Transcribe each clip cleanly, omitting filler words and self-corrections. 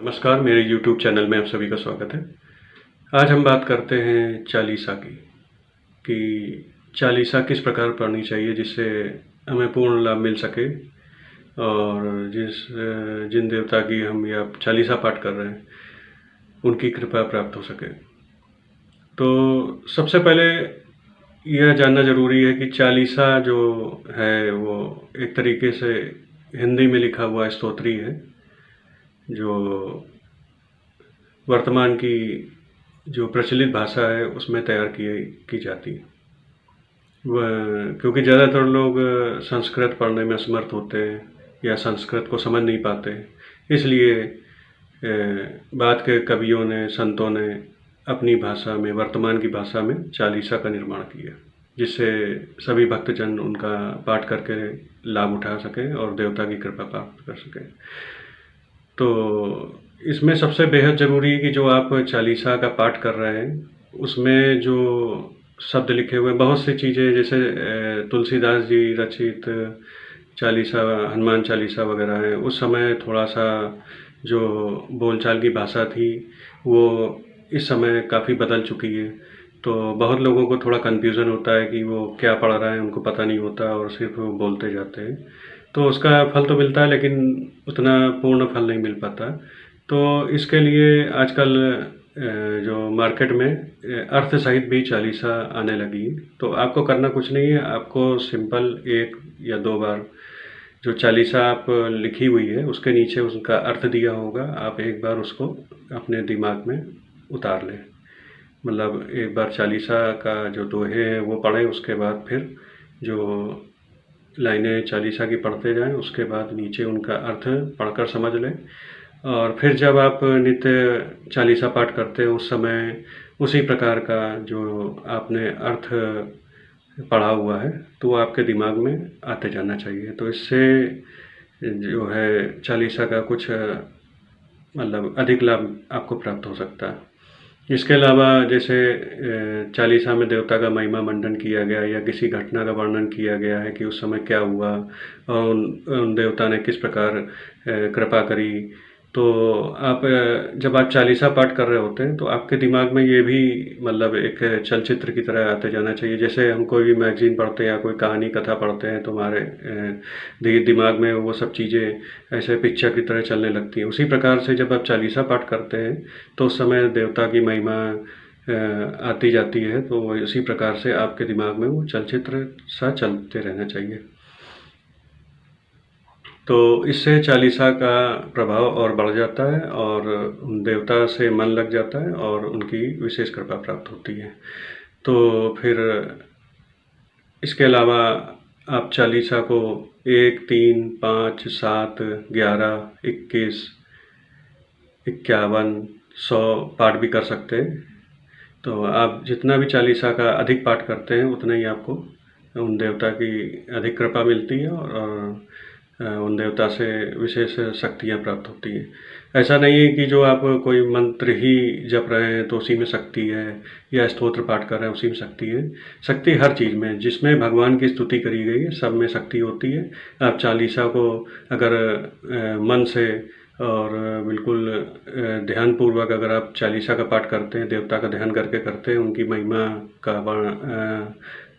नमस्कार, मेरे YouTube channel में आप सभी का स्वागत है। आज हम बात करते हैं चालीसा की, कि चालीसा किस प्रकार पढ़नी चाहिए जिससे हमें पूर्ण लाभ मिल सके और जिन देवता की हम या चालीसा पाठ कर रहे हैं उनकी कृपा प्राप्त हो सके। तो सबसे पहले यह जानना ज़रूरी है कि चालीसा जो है वो एक तरीके से हिंदी में लिखा हुआ स्तोत्री है, जो वर्तमान की जो प्रचलित भाषा है उसमें तैयार की जाती है। क्योंकि ज़्यादातर लोग संस्कृत पढ़ने में असमर्थ होते हैं या संस्कृत को समझ नहीं पाते, इसलिए बाद के कवियों ने, संतों ने अपनी भाषा में, वर्तमान की भाषा में चालीसा का निर्माण किया, जिससे सभी भक्तजन उनका पाठ करके लाभ उठा सकें और देवता की कृपा प्राप्त कर सकें। तो इसमें सबसे बेहद ज़रूरी है कि जो आप चालीसा का पाठ कर रहे हैं उसमें जो शब्द लिखे हुए बहुत सी चीज़ें, जैसे तुलसीदास जी रचित चालीसा, हनुमान चालीसा वगैरह है, उस समय थोड़ा सा जो बोलचाल की भाषा थी वो इस समय काफ़ी बदल चुकी है। तो बहुत लोगों को थोड़ा कन्फ्यूज़न होता है कि वो क्या पढ़ रहे हैं, उनको पता नहीं होता और सिर्फ वो बोलते जाते हैं। तो उसका फल तो मिलता है लेकिन उतना पूर्ण फल नहीं मिल पाता। तो इसके लिए आजकल जो मार्केट में अर्थ सहित भी चालीसा आने लगी है। तो आपको करना कुछ नहीं है, आपको सिंपल 1 या 2 बार जो चालीसा आप लिखी हुई है उसके नीचे उसका अर्थ दिया होगा, आप एक बार उसको अपने दिमाग में उतार लें। मतलब एक बार चालीसा का जो दोहे हैं वो पढ़ें, उसके बाद फिर जो लाइनें चालीसा की पढ़ते जाएं, उसके बाद नीचे उनका अर्थ पढ़कर समझ लें। और फिर जब आप नित्य चालीसा पाठ करते हैं उस समय उसी प्रकार का जो आपने अर्थ पढ़ा हुआ है तो वो आपके दिमाग में आते जाना चाहिए। तो इससे जो है चालीसा का कुछ मतलब अधिक लाभ आपको प्राप्त हो सकता है। इसके अलावा जैसे चालीसा में देवता का महिमा मंडन किया गया या किसी घटना का वर्णन किया गया है कि उस समय क्या हुआ और उन देवता ने किस प्रकार कृपा करी। तो आप जब आप चालीसा पाठ कर रहे होते हैं तो आपके दिमाग में ये भी मतलब एक चलचित्र की तरह आते जाना चाहिए। जैसे हम कोई भी मैगज़ीन पढ़ते हैं या कोई कहानी कथा पढ़ते हैं तो हमारे दिमाग में वो सब चीज़ें ऐसे पिक्चर की तरह चलने लगती हैं। उसी प्रकार से जब आप चालीसा पाठ करते हैं तो उस समय देवता की महिमा आती जाती है, तो इसी प्रकार से आपके दिमाग में वो चलचित्र सा चलते रहना चाहिए। तो इससे चालीसा का प्रभाव और बढ़ जाता है और उन देवता से मन लग जाता है और उनकी विशेष कृपा प्राप्त होती है। तो फिर इसके अलावा आप चालीसा को 1, 3, 5, 7, 11, 21, 51, 100 पाठ भी कर सकते हैं। तो आप जितना भी चालीसा का अधिक पाठ करते हैं उतना ही आपको उन देवता की अधिक कृपा मिलती है और उन देवता से विशेष शक्तियाँ प्राप्त होती हैं। ऐसा नहीं है कि जो आप कोई मंत्र ही जप रहे हैं तो उसी में शक्ति है, या स्तोत्र पाठ कर रहे हैं उसी में शक्ति है। शक्ति हर चीज़ में, जिसमें भगवान की स्तुति करी गई है सब में शक्ति होती है। आप चालीसा को अगर मन से और बिल्कुल ध्यानपूर्वक अगर आप चालीसा का पाठ करते हैं, देवता का ध्यान करके करते हैं, उनकी महिमा का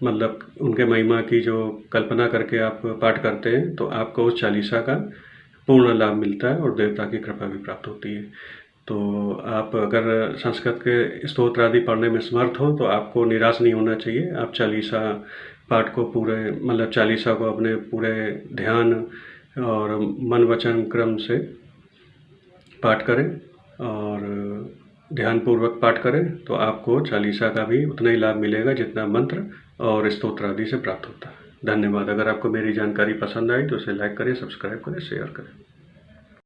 मतलब उनके महिमा की जो कल्पना करके आप पाठ करते हैं तो आपको उस चालीसा का पूर्ण लाभ मिलता है और देवता की कृपा भी प्राप्त होती है। तो आप अगर संस्कृत के स्तोत्र आदि पढ़ने में समर्थ हो तो आपको निराश नहीं होना चाहिए। आप चालीसा पाठ को पूरे मतलब चालीसा को अपने पूरे ध्यान और मन वचन क्रम से पाठ करें और ध्यानपूर्वक पाठ करें तो आपको चालीसा का भी उतना ही लाभ मिलेगा जितना मंत्र और स्तोत्र आदि से प्राप्त होता है। धन्यवाद। अगर आपको मेरी जानकारी पसंद आई तो इसे लाइक करें, सब्सक्राइब करें, शेयर करें।